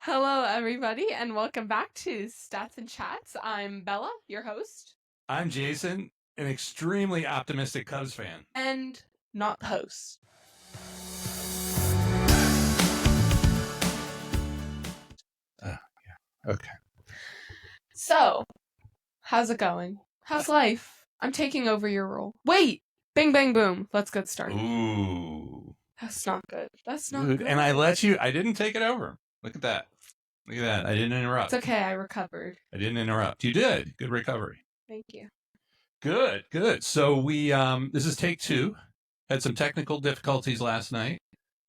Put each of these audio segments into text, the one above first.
Hello, everybody, and welcome back to Stats and Chats. I'm Bella, your host, I'm Jason, an extremely optimistic Cubs fan. and not the host. Okay. So, how's it going? How's life? I'm taking over your role. Wait! Bing, bang, boom. Let's get started. Ooh. That's not good. That's not Good. good. And I didn't take it over. Look at that. Look at that. I didn't interrupt. It's okay, I recovered. I didn't interrupt. You did. Good recovery. Thank you. Good. So this is take 2. Had some technical difficulties last night,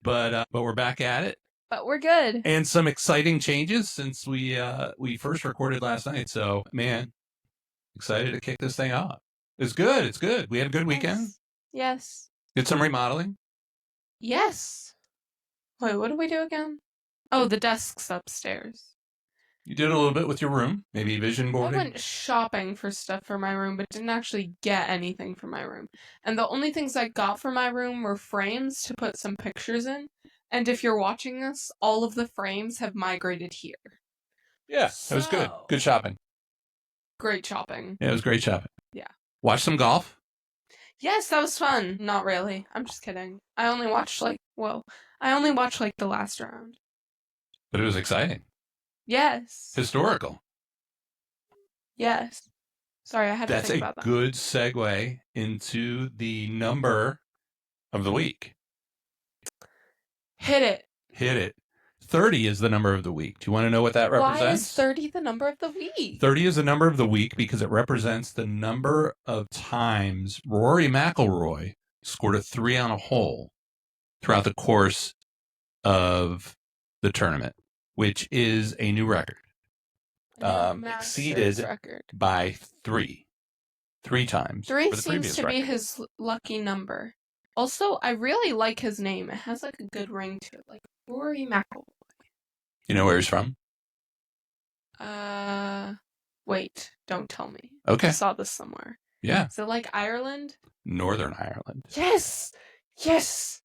but we're back at it. But we're good. And some exciting changes since we first recorded last night. So, man, excited to kick this thing off. It's good. We had a good weekend. Yes. Did some remodeling. Yes. Wait, what did we do again? Oh, the desk's upstairs. You did a little bit with your room, maybe vision I boarding. went shopping for stuff for my room, but didn't actually get anything for my room. And the only things I got for my room were frames to put some pictures in. And if you're watching this, all of the frames have migrated here. Yeah, it was good. Good shopping. Great shopping. Yeah, it was great shopping. Yeah. Watch some golf? Yes, that was fun. Not really. I'm just kidding. I only watched like the last round. But it was exciting. Yes. Historical. Yes. Sorry, I had to think about that. That's a good segue into the number of the week. Hit it. 30 is the number of the week. Do you want to know what that represents? Why is 30 the number of the week? 30 is the number of the week because it represents the number of times Rory McIlroy scored a 3 on a hole throughout the course of the tournament, which is a new record. Exceeded record by 3 times. 3 seems to be his lucky number. Also, I really like his name. It has like a good ring to it, like Rory McIlroy. You know where he's from? Wait, don't tell me. Okay. I saw this somewhere. Yeah. Is it like Ireland? Northern Ireland. Yes! It's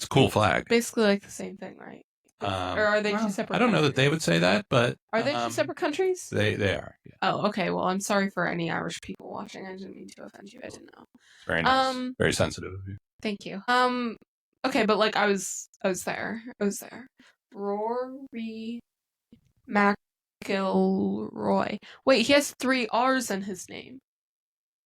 a cool flag. Basically like the same thing, right? Or are they two separate I don't know countries? that they would say that, but... Are they two separate countries? They are, yeah. Oh, okay. Well, I'm sorry for any Irish people watching. I didn't mean to offend you. I didn't know. Very nice. Very sensitive of you. Thank you. Okay, but like I was there. Rory McIlroy. Wait, he has 3 R's in his name.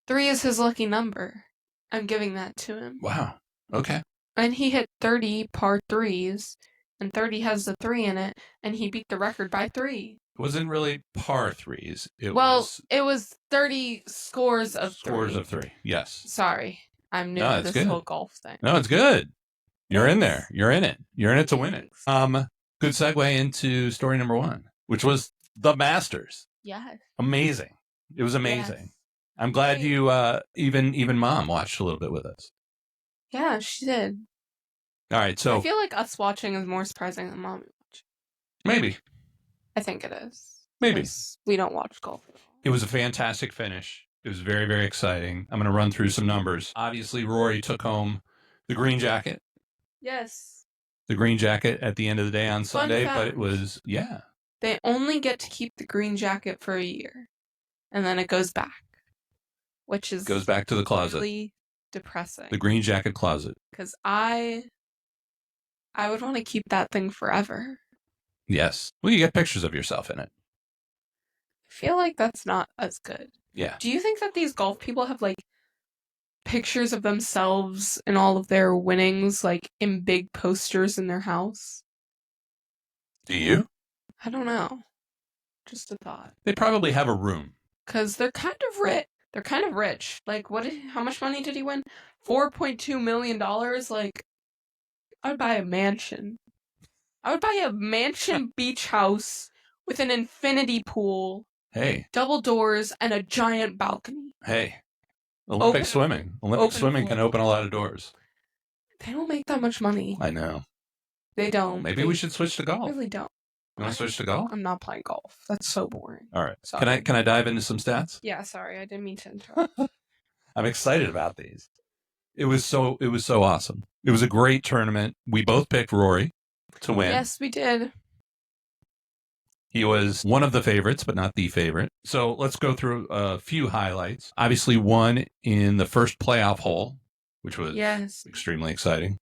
3 is his lucky number. I'm giving that to him. Wow. Okay. And he hit 30 par 3s, and 30 has the 3 in it, and he beat the record by 3. It wasn't really par 3s. It was 30 scores of 3. Scores of 3, yes. Sorry. I'm new to this whole golf thing. No, it's good. You're in there. You're in it. You're in it to win it. Good segue into story number 1, which was the Masters. Yes. Amazing. It was amazing. Yes. I'm glad you even Mom watched a little bit with us. Yeah, she did. All right, so I feel like us watching is more surprising than Mommy watching. Maybe. I think it is. Maybe. We don't watch golf at all. It was a fantastic finish. It was very, very exciting. I'm going to run through some numbers. Obviously, Rory took home the green jacket. Yes. The green jacket at the end of the day on Sunday, but it was, yeah. They only get to keep the green jacket for a year, and then it goes back, which is goes back to the closet. Really depressing. The green jacket closet. Because I would want to keep that thing forever. Yes. Well, you get pictures of yourself in it. I feel like that's not as good. Yeah. Do you think that these golf people have like pictures of themselves and all of their winnings like in big posters in their house? Do you? I don't know. Just a thought. They probably have a room. Because they're kind of rich. They're kind of rich. Like, how much money did he win? $4.2 million? Like, I would buy a mansion. I would buy a mansion beach house with an infinity pool. Hey. Double doors and a giant balcony. Hey. Olympic swimming. Olympic swimming can open a lot of doors. They don't make that much money. I know. They don't. Maybe we should switch to golf. Really don't. You want to switch to golf? I'm not playing golf. That's so boring. All right. Sorry. Can I dive into some stats? Yeah, sorry. I didn't mean to interrupt. I'm excited about these. It was so awesome. It was a great tournament. We both picked Rory to win. Yes, we did. He was one of the favorites, but not the favorite. So let's go through a few highlights. Obviously, won in the first playoff hole, which was extremely exciting.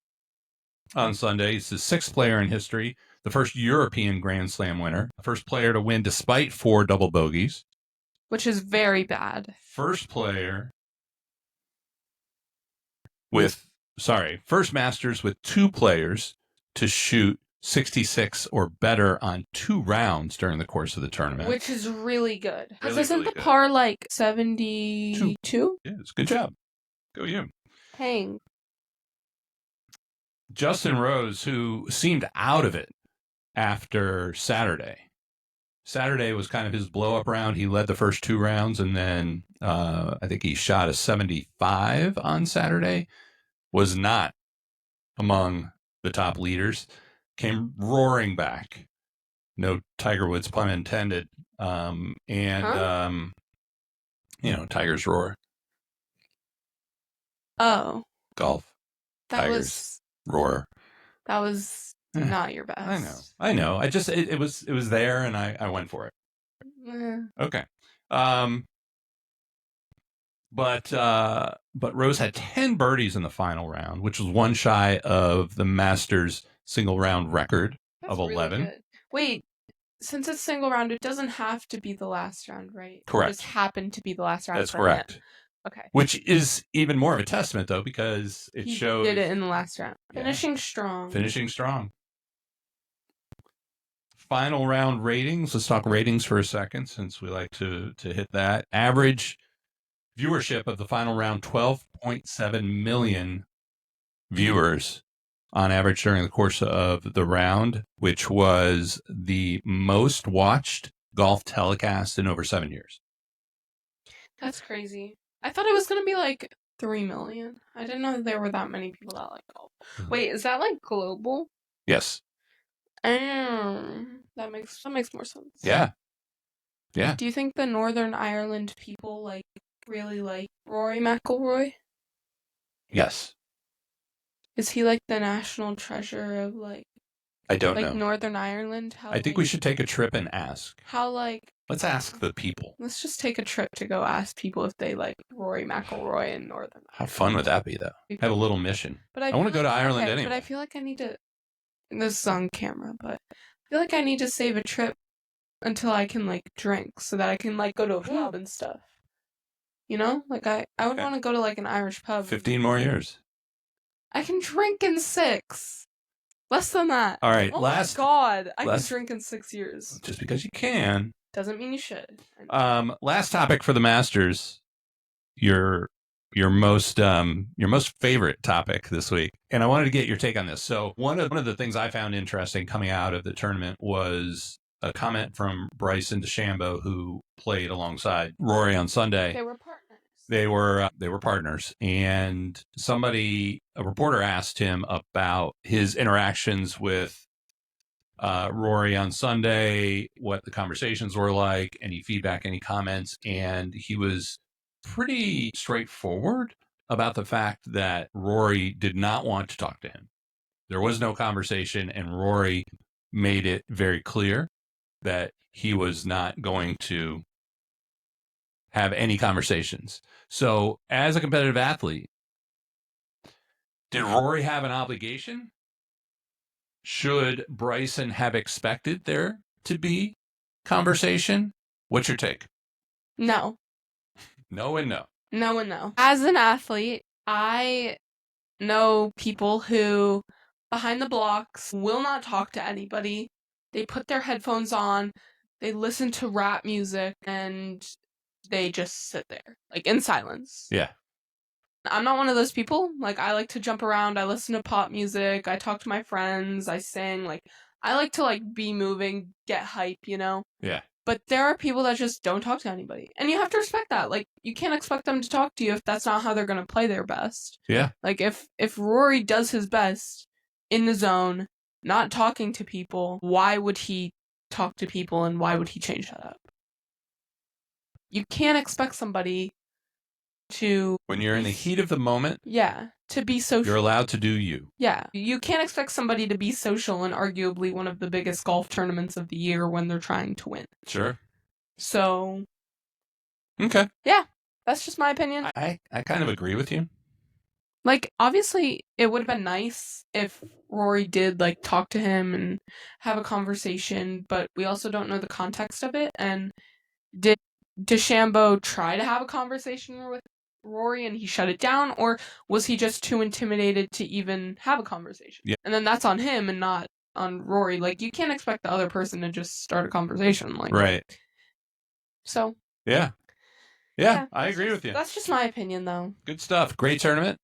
On Sunday, he's the sixth player in history, the first European Grand Slam winner, the first player to win despite 4 double bogeys. Which is very bad. First Masters with 2 players to shoot 66 or better on 2 rounds during the course of the tournament. Which is really good. Because Really, isn't really the good. par like 72? Yeah, it's good job. Go you. Hang. Justin Rose, who seemed out of it after Saturday. Saturday was kind of his blow-up round. He led the first 2 rounds, and then I think he shot a 75 on Saturday. Was not among the top leaders. Came roaring back. No Tiger Woods, pun intended. Tigers roar. Oh. Golf. Tigers roar. That was not your best. I know. I just it was there, and I went for it. Okay. But Rose had 10 birdies in the final round, which was one shy of the Masters single round record of 11. Really good. Wait, since it's single round, it doesn't have to be the last round, right? Correct. It just happened to be the last round. That's correct. Him. Okay. Which is even more of a testament, though, because he shows... did it in the last round. Yeah. Finishing strong. Final round ratings. Let's talk ratings for a second, since we like to hit that. Average viewership of the final round, 12.7 million viewers on average during the course of the round, which was the most watched golf telecast in over 7 years. That's crazy. I thought it was going to be like 3 million. I didn't know there were that many people that like golf. Wait, is that like global? Yes. That makes more sense. Yeah. Yeah. Do you think the Northern Ireland people really like Rory McIlroy? Yes. Is he like the national treasure of I don't know. Northern Ireland? I think we should take a trip and ask. Let's ask the people. Let's just take a trip to go ask people if they like Rory McIlroy in Northern Ireland. How fun would that be, though? Have a little mission. But I want to go to Ireland anyway. But I feel like I need to... This is on camera, but I feel like I need to save a trip until I can drink so that I can go to a pub and stuff. You know? I would want to go to an Irish pub. 15 more years. I can drink in 6. Less than that. All right. Oh my God. I can drink in 6 years. Just because you can. Doesn't mean you should. Last topic for the Masters. Your most favorite topic this week. And I wanted to get your take on this. So one of the things I found interesting coming out of the tournament was a comment from Bryson DeChambeau, who played alongside Rory on Sunday. They were partners. They were partners. And a reporter asked him about his interactions with Rory on Sunday, what the conversations were like, any feedback, any comments. And he was pretty straightforward about the fact that Rory did not want to talk to him. There was no conversation, and Rory made it very clear that he was not going to have any conversations. So, as a competitive athlete, did Rory have an obligation? Should Bryson have expected there to be conversation? What's your take? No. No and no. No and no. As an athlete, I know people who, behind the blocks, will not talk to anybody. They put their headphones on, they listen to rap music, and they just sit there, in silence. Yeah. I'm not one of those people. I like to jump around, I listen to pop music, I talk to my friends, I sing, I like to, be moving, get hype, you know? Yeah. But there are people that just don't talk to anybody. And you have to respect that. You can't expect them to talk to you if that's not how they're going to play their best. Yeah. If Rory does his best in the zone, not talking to people, why would he talk to people and why would he change that up? You can't expect somebody to... When you're in the heat of the moment... Yeah. to be social. You're allowed to do you. Yeah. You can't expect somebody to be social in arguably one of the biggest golf tournaments of the year when they're trying to win. Sure. So. Okay. Yeah. That's just my opinion. I kind of agree with you. Like, obviously, it would have been nice if Rory did, like, talk to him and have a conversation, but we also don't know the context of it. And did DeChambeau try to have a conversation with Rory and he shut it down, or was he just too intimidated to even have a conversation? Yeah. And then that's on him and not on Rory. Like, you can't expect the other person to just start a conversation. Like, right. So. Yeah. Yeah, I agree with you. That's just my opinion, though. Good stuff. Great tournament.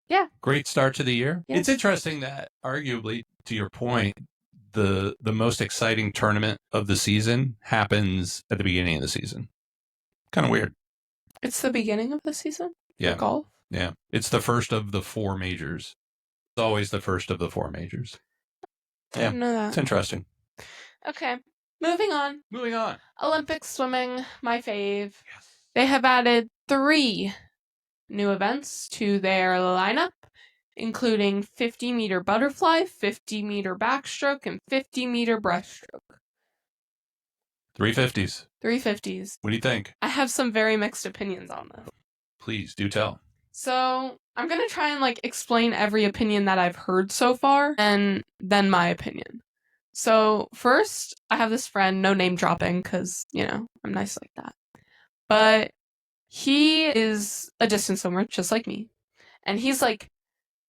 Yeah. Great start to the year. Yes. It's interesting that, arguably, to your point, the most exciting tournament of the season happens at the beginning of the season. Kind of weird. It's the beginning of the season? Yeah. For golf? Yeah. It's the first of the 4 majors. It's always the first of the 4 majors. I didn't know that. It's interesting. Okay. Moving on. Olympic swimming, my fave. Yes. They have added 3 new events to their lineup, including 50-meter butterfly, 50-meter backstroke, and 50-meter breaststroke. 350s. 350s. What do you think? I have some very mixed opinions on this. Please do tell. So, I'm going to try and, explain every opinion that I've heard so far, and then my opinion. So, first, I have this friend, no name dropping, because, I'm nice like that. But he is a distance swimmer, just like me. And he's like,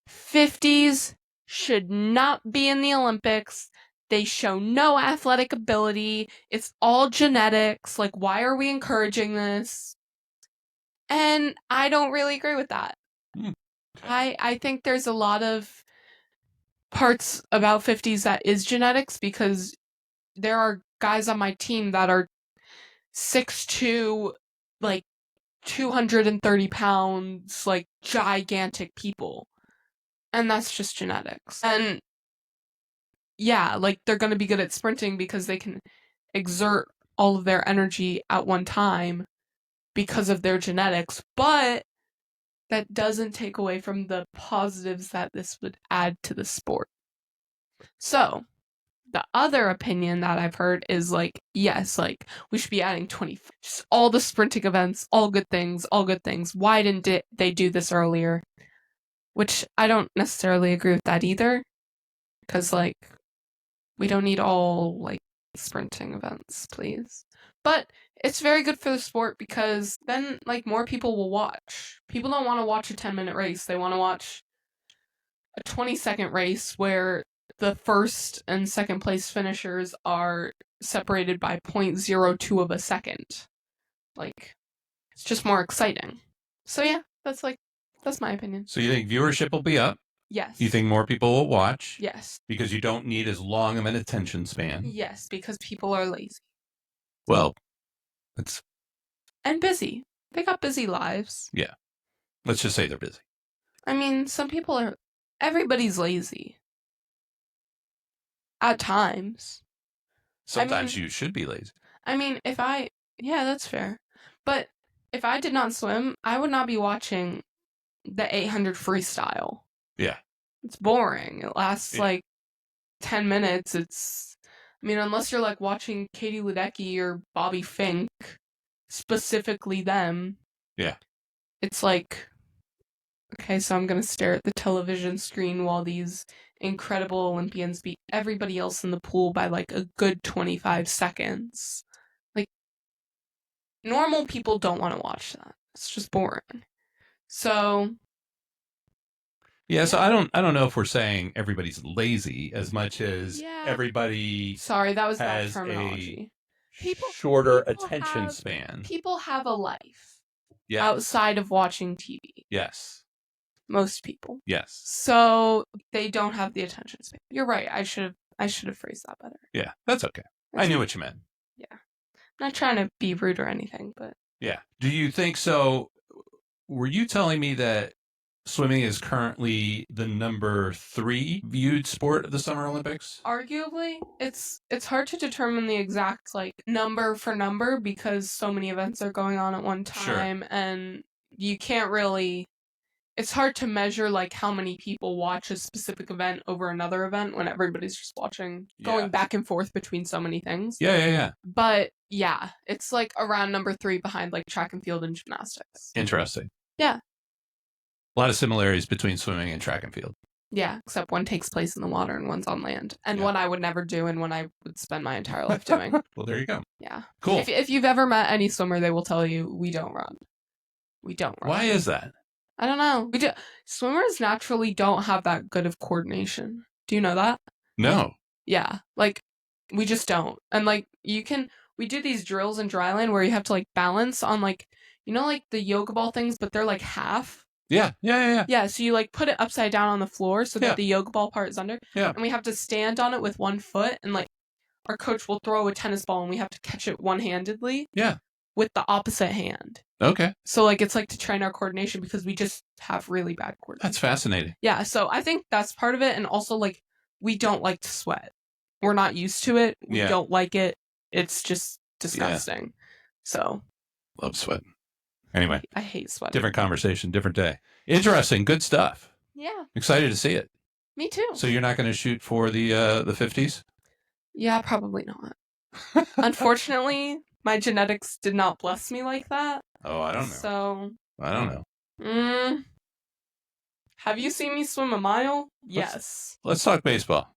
50s should not be in the Olympics. They show no athletic ability. It's all genetics. Like, why are we encouraging this? And I don't really agree with that. I think there's a lot of parts about 50s that is genetics, because there are guys on my team that are 6'2", 230 pounds, gigantic people. And that's just genetics. And yeah, they're going to be good at sprinting because they can exert all of their energy at one time because of their genetics. But that doesn't take away from the positives that this would add to the sport. So, the other opinion that I've heard is yes, we should be adding 20, just all the sprinting events, all good things. Why didn't they do this earlier? Which I don't necessarily agree with that either, because we don't need all sprinting events, please. But it's very good for the sport, because then more people will watch. People don't want to watch a 10-minute race. They want to watch a 20-second race where the first and second place finishers are separated by 0.02 of a second. It's just more exciting. So yeah, that's my opinion. So you think viewership will be up? Yes. You think more people will watch? Yes. Because you don't need as long of an attention span? Yes, because people are lazy. Well, it's... And busy. They got busy lives. Yeah. Let's just say they're busy. I mean, some people are... Everybody's lazy. At times. Sometimes you should be lazy. I mean, yeah, that's fair. But if I did not swim, I would not be watching the 800 freestyle. Yeah. It's boring. It lasts 10 minutes. Unless you're watching Katie Ledecky or Bobby Fink, specifically them. Yeah. It's okay, so I'm going to stare at the television screen while these incredible Olympians beat everybody else in the pool by a good 25 seconds. Normal people don't want to watch that. It's just boring. So yeah, so I don't know if we're saying everybody's lazy as much as everybody sorry, that was bad has terminology. Shorter attention span. People have a life outside of watching TV. Yes. Most people. Yes. So they don't have the attention span. You're right. I should have phrased that better. Yeah, that's okay. I knew what you meant. Yeah. I'm not trying to be rude or anything, but... Yeah. Do you think so? Were you telling me that swimming is currently the number 3 viewed sport of the Summer Olympics? Arguably. It's hard to determine the exact, number for number, because so many events are going on at one time, and you can't really it's hard to measure like how many people watch a specific event over another event when everybody's just watching, going back and forth between so many things. Yeah. But yeah, it's like around number 3 behind like track and field and gymnastics. Interesting. Yeah. A lot of similarities between swimming and track and field. Yeah, except one takes place in the water and one's on land. And one I would never do and one I would spend my entire life doing. Well, there you go. Yeah. Cool. If you've ever met any swimmer, they will tell you, we don't run. We don't run. Why is that? I don't know. Swimmers naturally don't have that good of coordination. Do you know that? No. Yeah. Like, we just don't. And like, we do these drills in dryland where you have to like balance on like, you know, like the yoga ball things, but they're like half. Yeah. Yeah, so you like put it upside down on the floor so that the yoga ball part is under. Yeah. And we have to stand on it with one foot, and like our coach will throw a tennis ball and we have to catch it one-handedly. Yeah. With the opposite hand. Okay. So like it's like to train our coordination because we just have really bad coordination. That's fascinating. Yeah, so I think that's part of it, and also like we don't like to sweat. We're not used to it. We don't like it. It's just disgusting. So love sweat. Anyway, I hate sweating. Different conversation, different day. Interesting, good stuff. Yeah. Excited to see it. Me too. So you're not going to shoot for the 50s? Yeah, probably not. Unfortunately, my genetics did not bless me like that. Oh, I don't know. So I don't know. Have you seen me swim a mile? Yes. Let's talk baseball.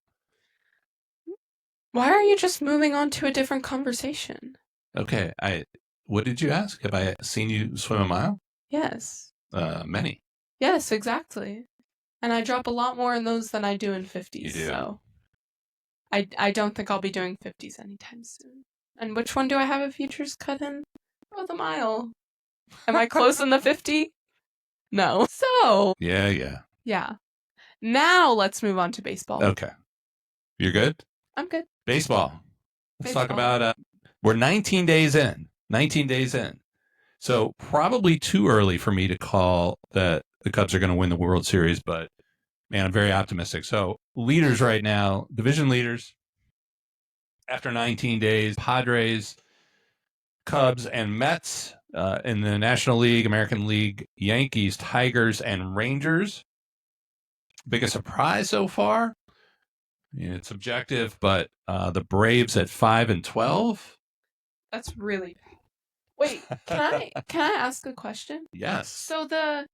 Why are you just moving on to a different conversation? Okay, what did you ask? Have I seen you swim a mile? Yes. Many. Yes, exactly. And I drop a lot more in those than I do in 50s. You do. So I don't think I'll be doing 50s anytime soon. And which one do I have a futures cut in? Oh, the mile. Am I close in the 50? No. So. Yeah. Yeah. Now let's move on to baseball. Okay. You're good? I'm good. Baseball. Let's talk about, we're 19 days in. 19 days in. So probably too early for me to call that the Cubs are going to win the World Series, but man, I'm very optimistic. So leaders right now, division leaders, after 19 days, Padres, Cubs, and Mets. In the National League, American League, Yankees, Tigers, and Rangers. Biggest surprise so far? Yeah, it's subjective, but the Braves at 5-12. That's really bad. Wait, can I ask a question? Yes. So the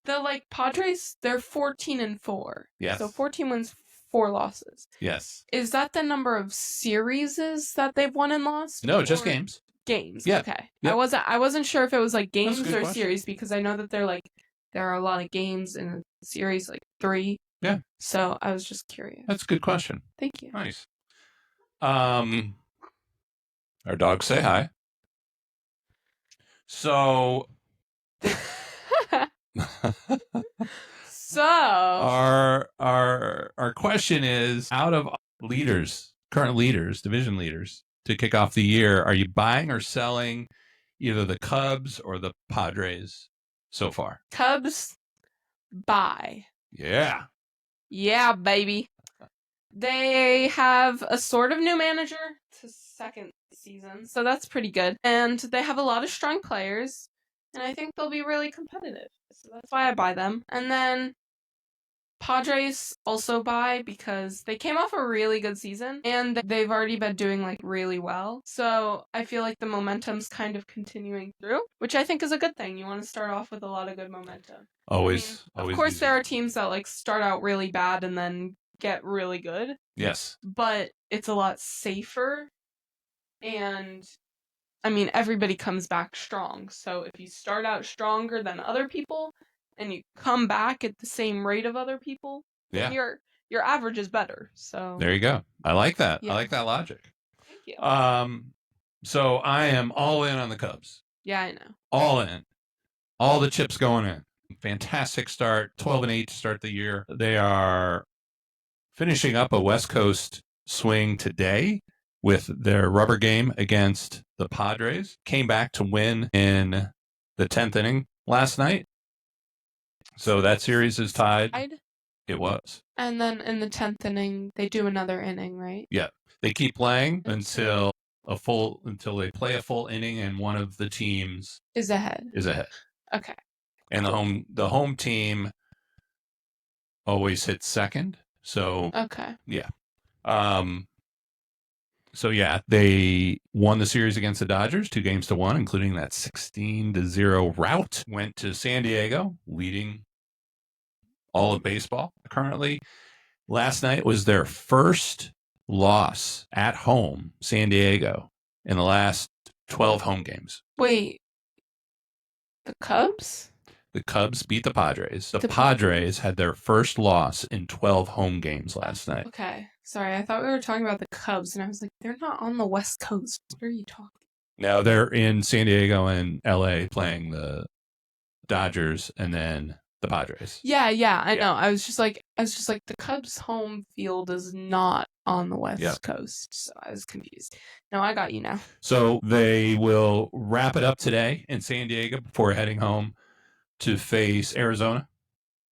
like Padres, they're 14-4. Yes. So 14 wins, 4 losses. Yes. Is that the number of series that they've won and lost? No, just games. Games. Yeah. Okay. Yep. I wasn't sure if it was like games or question. series because I know that there are a lot of games in a series, like 3. Yeah. So I was just curious. That's a good question. Thank you. Nice. Our dogs say hi. So So our question is, out of leaders, current leaders, division leaders, to kick off the year, are you buying or selling either the Cubs or the Padres so far? Cubs, buy. Yeah. Yeah, baby. They have a sort of new manager. It's his second season, so that's pretty good. And they have a lot of strong players, and I think they'll be really competitive. So that's why I buy them. And then Padres also buy because they came off a really good season, and they've already been doing like really well. So I feel like the momentum's kind of continuing through, which I think is a good thing. You want to start off with a lot of good momentum. Always. Of course, there are teams that like start out really bad and then get really good. Yes. But it's a lot safer. And I mean, everybody comes back strong. So if you start out stronger than other people and you come back at the same rate of other people, then your average is better. So there you go. I like that. Yeah. I like that logic. Thank you. So I am all in on the Cubs. Yeah, I know. All in. All the chips going in. Fantastic start. 12-8 to start the year. They are finishing up a West Coast swing today with their rubber game against the Padres. Came back to win in the 10th inning last night. So that series is tied. It was. And then in the 10th inning, they do another inning, right? Yeah. They keep playing until they play a full inning and one of the teams Is ahead. is ahead. Okay. And the home team always hits second. So Okay. yeah. So yeah, they won the series against the Dodgers 2-1, including that 16-0 rout. Went to San Diego, leading all of baseball currently. Last night was their first loss at home, San Diego, in the last 12 home games. Wait, the Cubs? The Cubs beat the Padres. The Padres had their first loss in 12 home games last night. Okay. Sorry, I thought we were talking about the Cubs, and I was like, they're not on the West Coast. What are you talking about? No, they're in San Diego and LA playing the Dodgers and then the Padres. Yeah, I know. I was just like, the Cubs' home field is not on the West Coast, so I was confused. No, I got you now. So they will wrap it up today in San Diego before heading home to face Arizona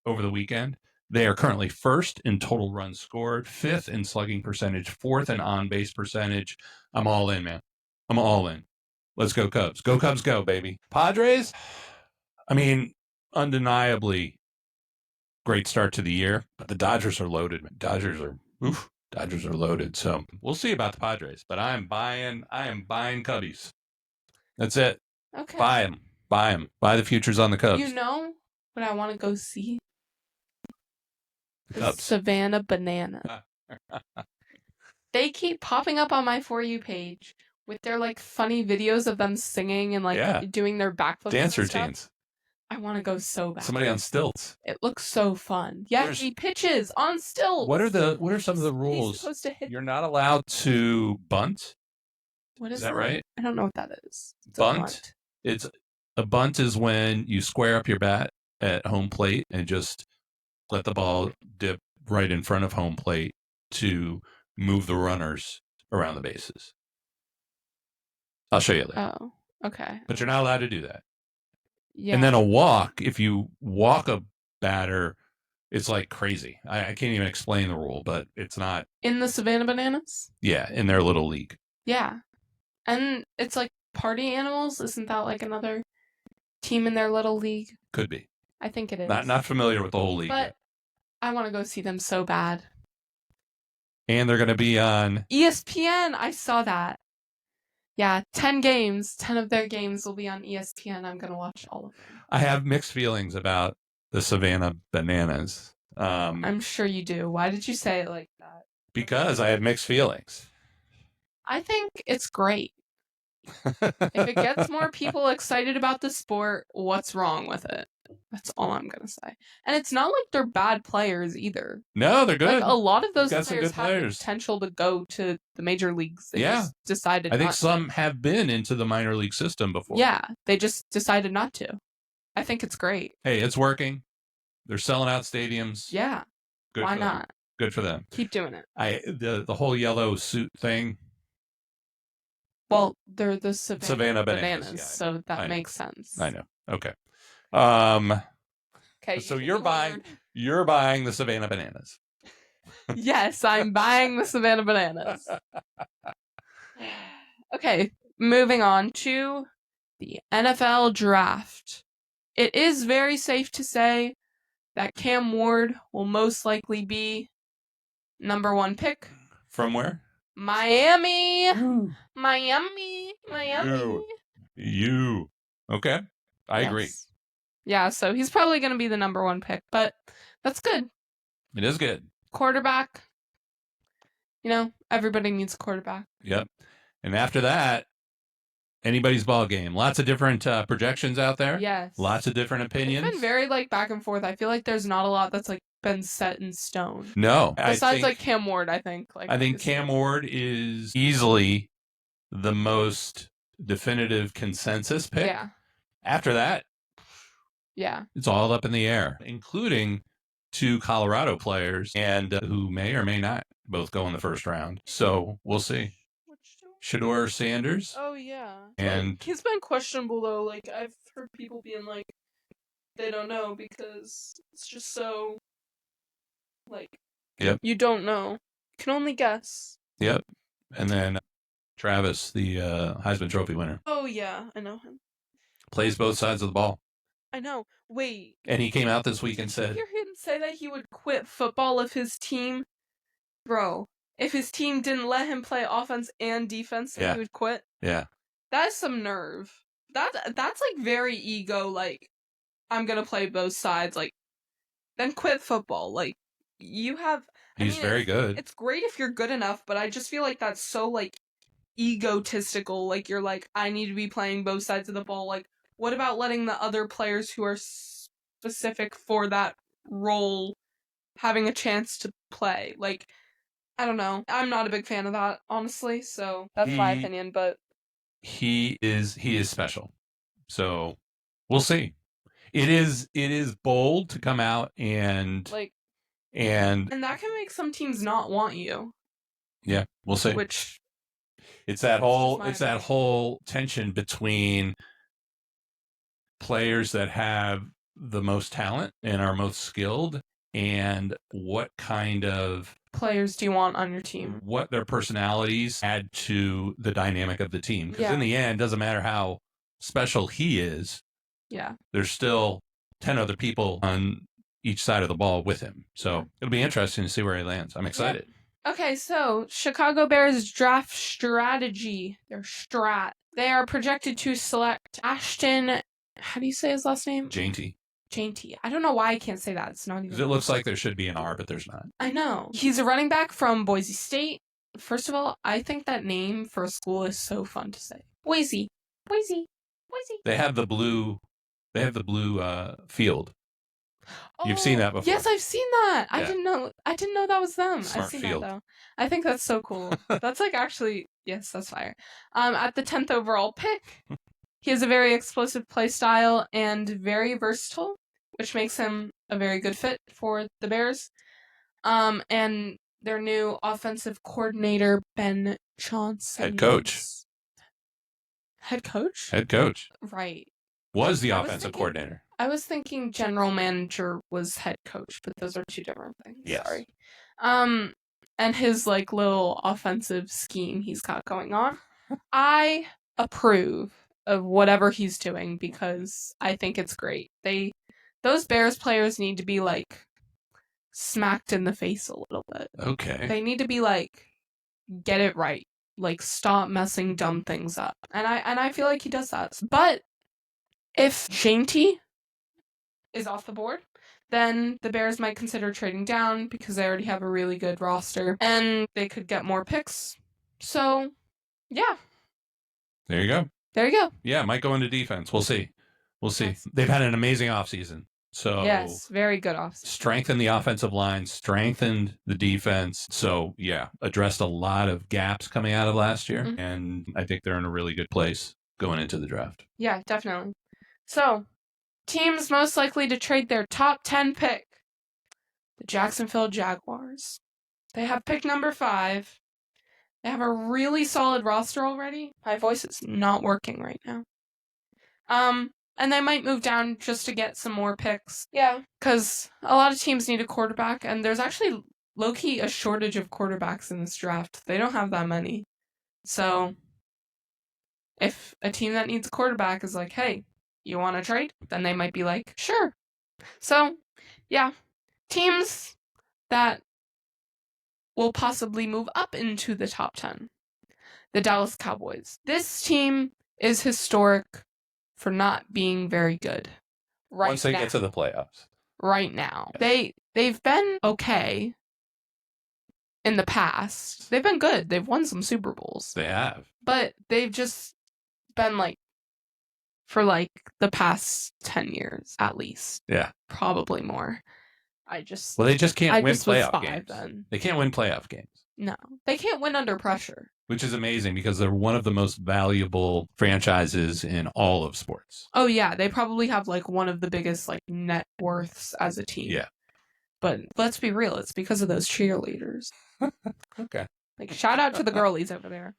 over the weekend. They are currently first in total runs scored, fifth in slugging percentage, fourth in on-base percentage. I'm all in, man. I'm all in. Let's go Cubs. Go Cubs, go, baby. Padres, I mean, undeniably great start to the year, but the Dodgers are loaded. Dodgers are loaded. So we'll see about the Padres, but I am buying Cubbies. That's it. Okay. Buy them. Buy the futures on the Cubs. You know what I want to go see? The Cubs. Savannah Bananas. They keep popping up on my For You page with their like funny videos of them singing and like doing their backflips. Dance routines. I want to go so bad. Somebody on stilts. It looks so fun. Yeah, he pitches on stilts. What are some of the rules? He's supposed to hit. You're not allowed to bunt. What is that right? I don't know what that is. Bunt. It's a bunt is when you square up your bat at home plate and just let the ball dip right in front of home plate to move the runners around the bases. I'll show you later. Oh, okay. But you're not allowed to do that. Yeah. And then a walk, if you walk a batter, it's like crazy. I can't even explain the rule, but it's not. In the Savannah Bananas? Yeah, in their little league. Yeah. And it's like party animals? Isn't that like another team in their little league? Could be. I think it is. Not familiar with the whole league but yet. I want to go see them so bad. And they're going to be on ESPN. I saw that. Yeah, 10 games. 10 of their games will be on ESPN. I'm going to watch all of them. I have mixed feelings about the Savannah Bananas. I'm sure you do. Why did you say it like that? Because I have mixed feelings. I think it's great. If it gets more people excited about the sport, what's wrong with it? That's all I'm going to say. And it's not like they're bad players either. No, they're good. Like a lot of those players have the potential to go to the major leagues. They just decided I think not some have been into the minor league system before. Yeah, they just decided not to. I think it's great. Hey, it's working. They're selling out stadiums. Yeah. Good Why for not? Them. Good for them. Keep doing it. The whole yellow suit thing. Well, they're the Savannah Bananas, yeah, so that makes sense. I know. Okay. Okay. So you're buying the Savannah Bananas. Yes, I'm buying the Savannah Bananas. Okay, moving on to the NFL draft. It is very safe to say that Cam Ward will most likely be number 1 pick. From where? Miami. Miami. You. Okay. I agree. Yeah, so he's probably going to be the number 1 pick, but that's good. It is good. Quarterback. You know, everybody needs a quarterback. Yep. And after that, anybody's ball game. Lots of different projections out there. Yes. Lots of different opinions. It's been very like back and forth. I feel like there's not a lot that's like been set in stone. No. Besides like Cam Ward, I think. I think Cam Ward is easily the most definitive consensus pick. Yeah. After that, yeah, it's all up in the air, including 2 Colorado players and who may or may not both go in the first round. So we'll see. Shedeur Sanders. Oh, yeah. And like, he's been questionable, though. Like, I've heard people being like, they don't know because it's just so, like, you don't know. You can only guess. Yep. And then Travis, the Heisman Trophy winner. Oh, yeah. I know him. Plays both sides of the ball. I know. Wait. And he came out this week and Did you said, hear him say that he would quit football if his team, bro, if his team didn't let him play offense and defense, then he would quit? yeah. That's some nerve. That's like very ego, like, I'm gonna play both sides, like, then quit football. Like, you have, He's very good. It's great if you're good enough, but I just feel like that's so, like, egotistical. Like, you're like, I need to be playing both sides of the ball. Like, what about letting the other players who are specific for that role having a chance to play? Like, I don't know. I'm not a big fan of that, honestly, so that's my opinion, but he is special. So we'll see. It is bold to come out and like, and that can make some teams not want you. Yeah, we'll see. Which it's that whole tension between players that have the most talent and are most skilled, and what kind of players do you want on your team? What their personalities add to the dynamic of the team. Because in the end, it doesn't matter how special he is. Yeah. There's still 10 other people on each side of the ball with him. So it'll be interesting to see where he lands. I'm excited. Yeah. Okay, so Chicago Bears draft strategy. Their strat. They are projected to select Ashton. How do you say his last name? Jainty. I don't know why I can't say that. It's not even. Because it looks like there should be an R, but there's not. I know. He's a running back from Boise State. First of all, I think that name for a school is so fun to say. Boise. They have the blue. Field. You've seen that before. Yes, I've seen that. Yeah. I didn't know that was them. Smart I've seen field. that though. I think that's so cool. That's like actually, yes, that's fire. At the 10th overall pick, he has a very explosive play style and very versatile, which makes him a very good fit for the Bears. And their new offensive coordinator, Ben Johnson. Head coach. Right. Was the offensive coordinator. I was thinking general manager was head coach, but those are two different things. Yes. Sorry. And his like little offensive scheme he's got going on. I approve of whatever he's doing because I think it's great. Those Bears players need to be like smacked in the face a little bit. Okay. They need to be like, get it right. Like, stop messing dumb things up. And I feel like he does that. But if Jainty is off the board, then the Bears might consider trading down because they already have a really good roster and they could get more picks. So, yeah. There you go. Yeah, might go into defense. We'll see. Yes. They've had an amazing offseason. So yes, very good offseason. Strengthened the offensive line, strengthened the defense. So, yeah, addressed a lot of gaps coming out of last year. Mm-hmm. And I think they're in a really good place going into the draft. Yeah, definitely. So, teams most likely to trade their top 10 pick. The Jacksonville Jaguars. They have pick number 5. They have a really solid roster already. My voice is not working right now. And they might move down just to get some more picks. Yeah. Because a lot of teams need a quarterback, and there's actually low-key a shortage of quarterbacks in this draft. They don't have that many. So, if a team that needs a quarterback is like, hey, you want to trade? Then they might be like, sure. So, yeah. Teams that will possibly move up into the top 10. The Dallas Cowboys. This team is historic for not being very good once they get to the playoffs. Right now. Yes. They've been okay in the past. They've been good. They've won some Super Bowls. They have. But they've just been like for like the past 10 years at least. Yeah. Probably more. They just can't win playoff games. Then. They can't win playoff games. No. They can't win under pressure. Which is amazing because they're one of the most valuable franchises in all of sports. Oh, yeah. They probably have like one of the biggest like net worths as a team. Yeah. But let's be real. It's because of those cheerleaders. Okay. Like, shout out to the girlies over there.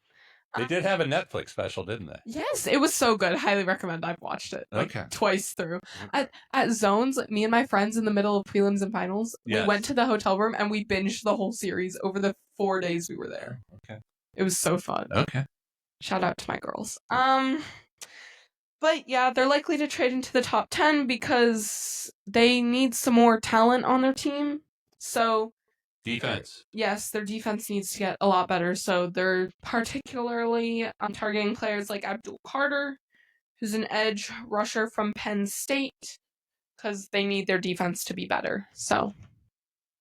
They did have a Netflix special, didn't they? Yes, it was so good. Highly recommend. I've watched it twice through. At Zones, me and my friends in the middle of prelims and finals, we went to the hotel room and we binged the whole series over the 4 days we were there. Okay. It was so fun. Okay. Shout out to my girls. But yeah, they're likely to trade into the top 10 because they need some more talent on their team. So Defense. Yes, their defense needs to get a lot better. So they're particularly targeting players like Abdul Carter, who's an edge rusher from Penn State, because they need their defense to be better. So,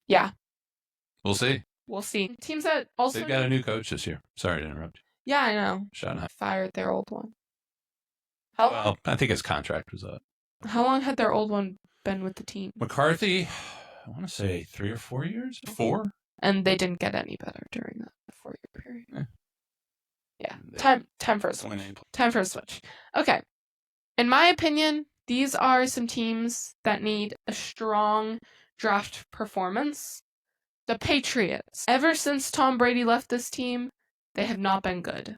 yeah. We'll see. We'll see. Teams that also... They've got a new coach this year. Sorry to interrupt you. Yeah, I know. Shut up. Fired their old one. Well, I think his contract was up. How long had their old one been with the team? McCarthy, I want to say 3 or 4 years? 4? And they didn't get any better during that 4-year period. Yeah. Time for a switch. Time for a switch. Okay. In my opinion, these are some teams that need a strong draft performance. The Patriots. Ever since Tom Brady left this team, they have not been good.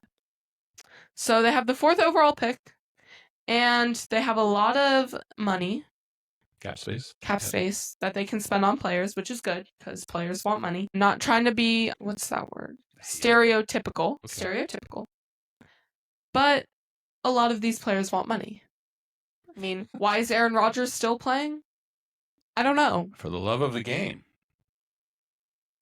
So they have the 4th overall pick, and they have a lot of money. Cap space That they can spend on players, which is good, because players want money. Not trying to be, what's that word? Stereotypical. Okay. Stereotypical. But a lot of these players want money. I mean, why is Aaron Rodgers still playing? I don't know. For the love of the game.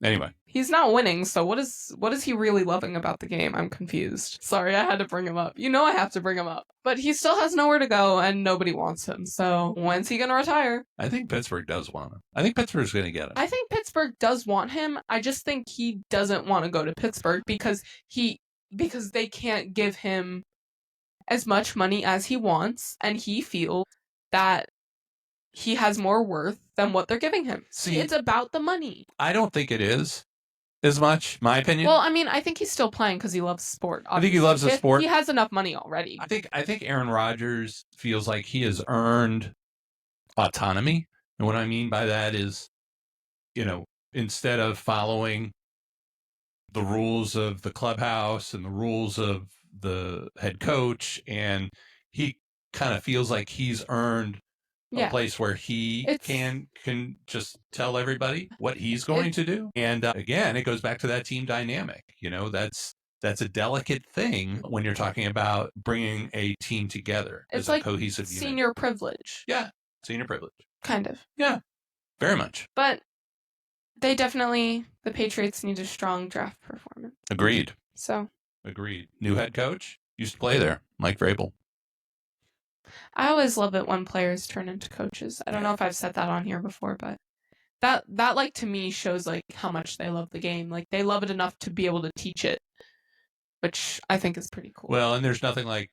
Anyway. He's not winning, so what is he really loving about the game? I'm confused. Sorry, I had to bring him up. You know I have to bring him up. But he still has nowhere to go, and nobody wants him. So when's he going to retire? I think Pittsburgh does want him. I think Pittsburgh's going to get him. I think Pittsburgh does want him. I just think he doesn't want to go to Pittsburgh because they can't give him as much money as he wants, and he feels that he has more worth than what they're giving him. See, it's about the money. I don't think it is as much, my opinion. Well, I mean, I think he's still playing because he loves sport. Obviously. I think he loves the sport. He has enough money already. I think Aaron Rodgers feels like he has earned autonomy. And what I mean by that is, instead of following the rules of the clubhouse and the rules of the head coach, and he kind of feels like he's earned a place where he can just tell everybody what he's going to do. And again, it goes back to that team dynamic. That's a delicate thing when you're talking about bringing a team together as a cohesive unit. Senior privilege. Yeah, senior privilege. Kind of. Yeah, very much. But the Patriots need a strong draft performance. Agreed. Agreed. New head coach, used to play there, Mike Vrabel. I always love it when players turn into coaches. I don't know if I've said that on here before, but that like to me shows like how much they love the game. Like they love it enough to be able to teach it, which I think is pretty cool. Well, and there's nothing like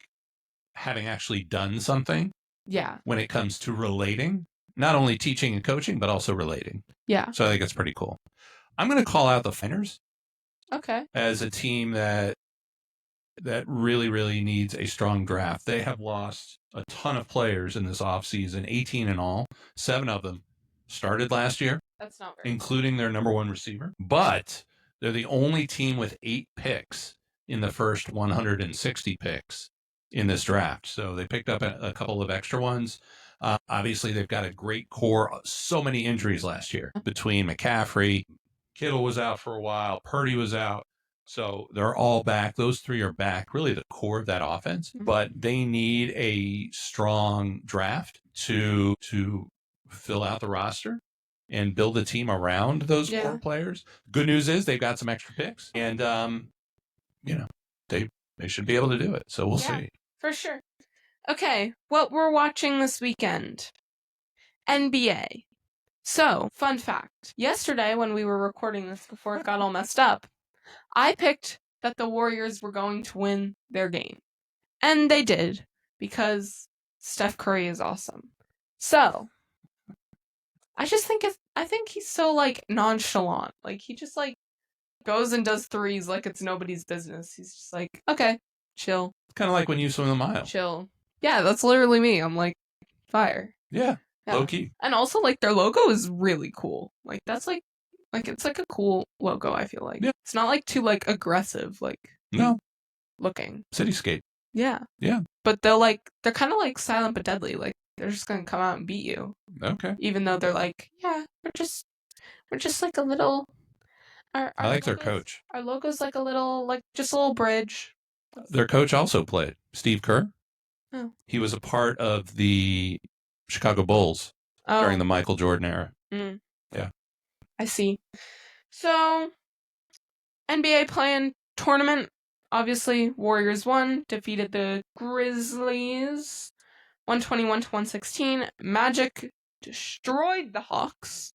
having actually done something. Yeah. When it comes to relating, not only teaching and coaching, but also relating. Yeah. So I think it's pretty cool. I'm going to call out the Niners. Okay. As a team that really, really needs a strong draft. They have lost a ton of players in this offseason, 18 in all. 7 of them started last year. That's not very including their number 1 receiver. But they're the only team with 8 picks in the first 160 picks in this draft. So they picked up a couple of extra ones. Obviously, they've got a great core. So many injuries last year between McCaffrey. Kittle was out for a while. Purdy was out. So they're all back. Those 3 are back, really the core of that offense. Mm-hmm. But they need a strong draft to fill out the roster and build a team around those core players. Good news is they've got some extra picks. And, they should be able to do it. So we'll see. For sure. Okay, what we're watching this weekend. NBA. So, fun fact. Yesterday, when we were recording this before it got all messed up, I picked that the Warriors were going to win their game. And they did, because Steph Curry is awesome. So, I think he's so, like, nonchalant. Like, he just, like, goes and does threes like it's nobody's business. He's just like, okay, chill. It's kind of like when you swim the mile. Chill. Yeah, that's literally me. I'm like, fire. Yeah. Low key. And also, like, their logo is really cool. Like, that's, like, it's, like, a cool logo, I feel like. Yeah. It's not, like, too, like, aggressive, like, looking. Cityscape. Yeah. Yeah. But they're kind of, like, silent but deadly. Like, they're just gonna come out and beat you. Okay. Even though they're like, yeah, we're just, like, a little... I like their coach. Our logo's, like, a little, like, just a little bridge. Their coach also played. Steve Kerr. Oh. He was a part of the Chicago Bulls during the Michael Jordan era. Mm. Yeah. I see. So, NBA play-in tournament. Obviously, Warriors won, defeated the Grizzlies 121 to 116. Magic destroyed the Hawks.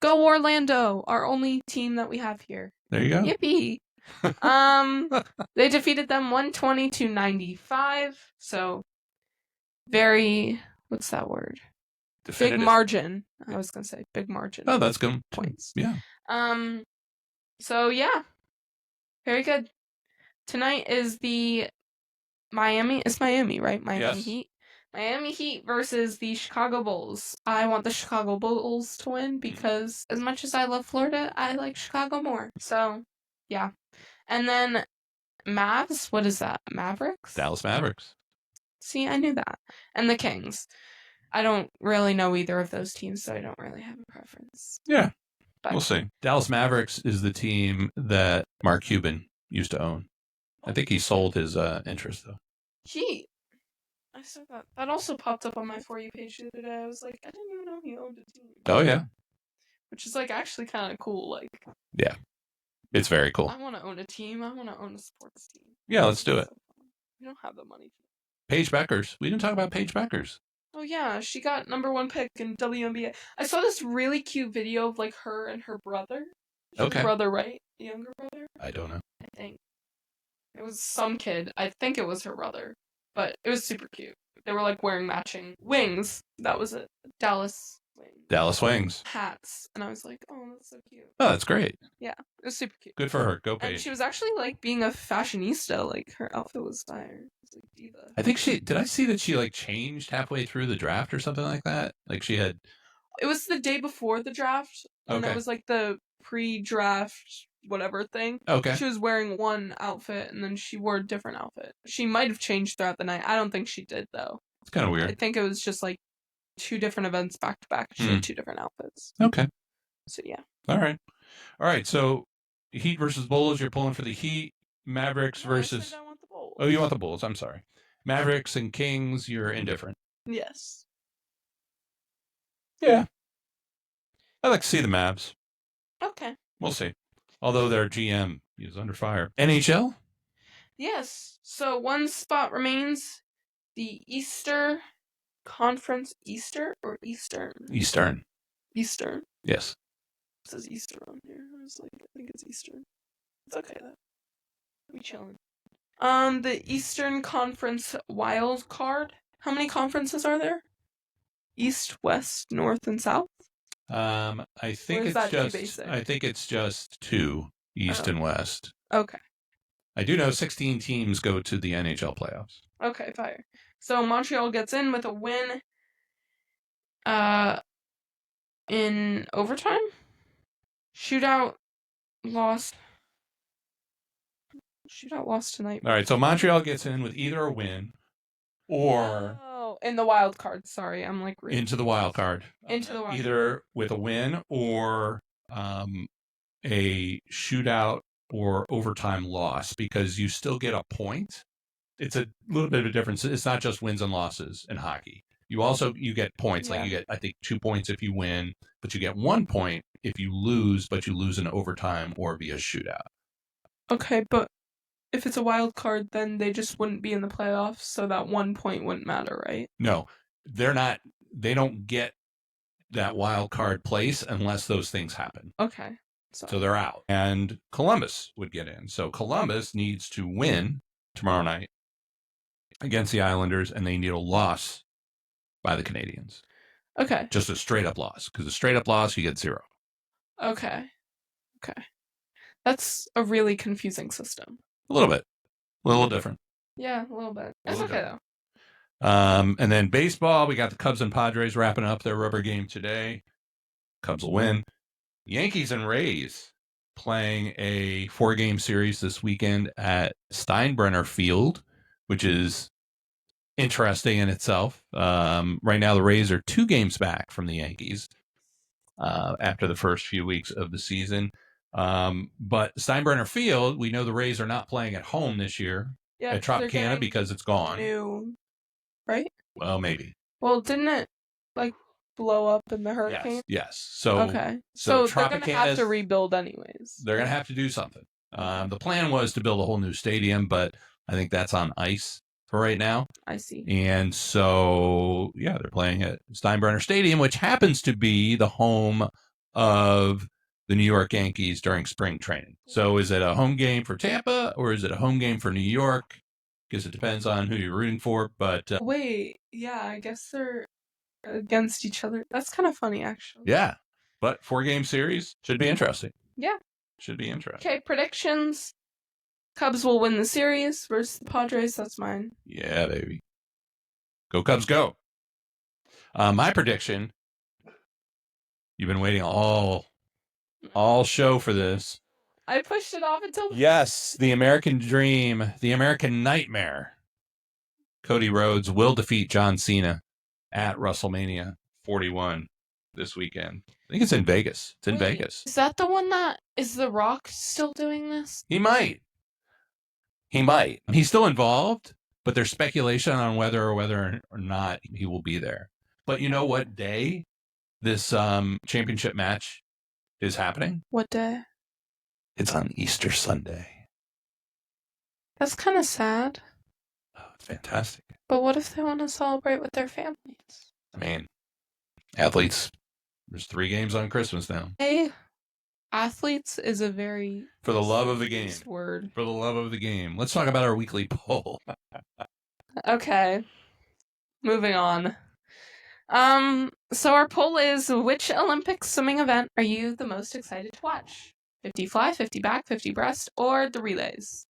Go Orlando, our only team that we have here. There you go. Yippee. They defeated them 120 to 95. So, very, what's that word? Definitive. Big margin. I was going to say big margin. Oh, that's good. Points. Yeah. So, yeah. Very good. Tonight is the Miami, right? Miami Heat. Miami Heat versus the Chicago Bulls. I want the Chicago Bulls to win because as much as I love Florida, I like Chicago more. So, yeah. And then Mavs, what is that? Mavericks? Dallas Mavericks. See, I knew that. And the Kings. I don't really know either of those teams, so I don't really have a preference. Yeah. But we'll see. Dallas Mavericks is the team that Mark Cuban used to own. I think he sold his interest, though. Heat. I saw that. That also popped up on my For You page the other day. I was like, I didn't even know he owned a team. Oh, yeah. Which is, like, actually kind of cool. Like, yeah. It's very cool. I want to own a team. I want to own a sports team. Yeah, let's do it. We don't have the money. Paige Beckers. We didn't talk about Paige Beckers. Oh, yeah. She got #1 pick in WNBA. I saw this really cute video of, like, her and her brother. Okay. Her brother, right? The younger brother? I don't know. I think. It was some kid. I think it was her brother. But it was super cute. They were, like, wearing matching wings. That was it. Dallas wings. Dallas Wings. Hats. And I was like, oh, that's so cute. Oh, that's great. Yeah. It was super cute. Good for her. Go Paige. And she was actually, like, being a fashionista. Like, her outfit was fire. It was, like, diva. I think did I see that she, like, changed halfway through the draft or something like that? Like, she had... It was the day before the draft. And Okay. that was, like, the pre-draft whatever thing. Okay. She was wearing one outfit, and then she wore a different outfit. She might have changed throughout the night. I don't think she did, though. It's kind of weird. I think it was just, like, 2 different events back to back. She had 2 different outfits. Okay. So, yeah. All right. So, Heat versus Bulls. You're pulling for the Heat. Mavericks versus... I want the Bulls. Oh, you want the Bulls. I'm sorry. Mavericks and Kings, you're indifferent. Yes. Yeah. I'd like to see the Mavs. Okay. We'll see. Although their GM is under fire. NHL? Yes. So one spot remains. The Easter Conference. Easter or Eastern? Eastern. Eastern. Yes. It says Easter on here. I was like, I think it's Eastern. It's okay though. We chilling. The Eastern Conference wild card. How many conferences are there? East, West, North, and South? I think it's just 2, East and West. Okay. I do know 16 teams go to the NHL playoffs. Okay, fire. So Montreal gets in with a win. In overtime? Shootout lost tonight. All right, so Montreal gets in with either a win or... Oh, in the wild card. Sorry, I'm like... Into the wild card. Either with a win or a shootout or overtime loss, because you still get a point. It's a little bit of a difference. It's not just wins and losses in hockey. You get points. Yeah. Like you get, I think, 2 points if you win, but you get 1 point if you lose, but you lose in overtime or via shootout. Okay, but if it's a wild card, then they just wouldn't be in the playoffs, so that 1 point wouldn't matter, right? No, they're not. They don't get that wild card place unless those things happen. Okay. So they're out. And Columbus would get in. So Columbus needs to win tomorrow night against the Islanders, and they need a loss by the Canadiens. Okay. Just a straight up loss, because a straight up loss, you get 0. Okay. That's a really confusing system. A little bit. A little different. Yeah, a little bit. That's okay, though. And then baseball, we got the Cubs and Padres wrapping up their rubber game today. Cubs will win. Yankees and Rays playing a 4-game series this weekend at Steinbrenner Field, which is interesting in itself. Right now, the Rays are 2 games back from the Yankees after the first few weeks of the season. But Steinbrenner Field, we know the Rays are not playing at home this year at Tropicana because it's gone. right? Well, maybe. Well, didn't it like blow up in the hurricane? Yes. So Okay. So they're going to have to Tropicana's- rebuild anyways. They're going to have to do something. Okay. The plan was to build a whole new stadium, but I think that's on ice for right now. I see. And so, yeah, they're playing at Steinbrenner Stadium, which happens to be the home of the New York Yankees during spring training. So is it a home game for Tampa or is it a home game for New York? Because it depends on who you're rooting for. But Wait, yeah, I guess they're against each other. That's kind of funny, actually. yeah, but 4-game series should be interesting. Yeah. Should be interesting. Okay, predictions. Cubs will win the series versus the Padres. That's mine. Yeah, baby. Go Cubs, go. My prediction, you've been waiting all show for this. I pushed it off until... Yes, the American dream, the American nightmare. Cody Rhodes will defeat John Cena at WrestleMania 41 this weekend. I think it's in Vegas. It's in Vegas. Is that the one that... Is The Rock still doing this? He might. He's still involved, but there's speculation on whether or not he will be there. But you know what day this championship match is happening? What day? It's on Easter Sunday. That's kind of sad. Oh, it's fantastic. But what if they want to celebrate with their families? I mean, athletes, there's 3 games on Christmas now. Hey, athletes is a very... For the love of the game. Word. For the love of the game. Let's talk about our weekly poll. Okay. Moving on. So our poll is, which Olympic swimming event are you the most excited to watch? 50 fly, 50 back, 50 breast, or the relays?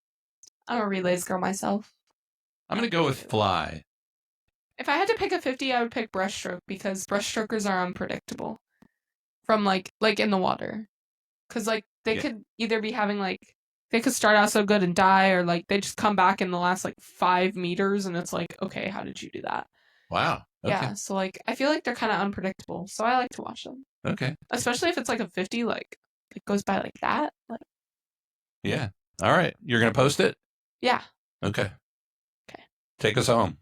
I'm a relays girl myself. I'm going to go with fly. If I had to pick a 50, I would pick breaststroke because breaststrokers are unpredictable. From like in the water. Because they could either be having they could start out so good and die, or they just come back in the last 5 meters and it's okay, how did you do that? Wow. Okay. Yeah, so I feel like they're kind of unpredictable, so I like to watch them. Okay. Especially if it's a 50, it goes by like that. Yeah. All right. You're going to post it? Yeah. Okay. Okay. Take us home.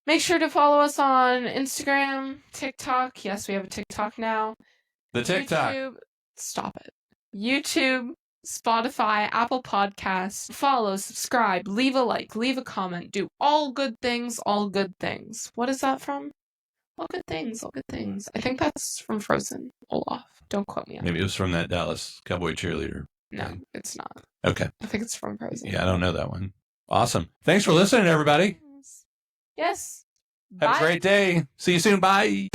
Make sure to follow us on Instagram, TikTok. Yes, we have a TikTok now. The TikTok. YouTube. Stop it. YouTube, Spotify, Apple Podcasts. Follow, subscribe, leave a like, leave a comment. Do all good things, all good things. What is that from? All good things, all good things. I think that's from Frozen. Olaf. Don't quote me on Maybe it was from that Dallas Cowboy cheerleader. No, it's not. Okay. I think it's from Frozen. Yeah, I don't know that one. Awesome. Thanks for listening, everybody. Yes. Have Bye. a great day. See you soon. Bye.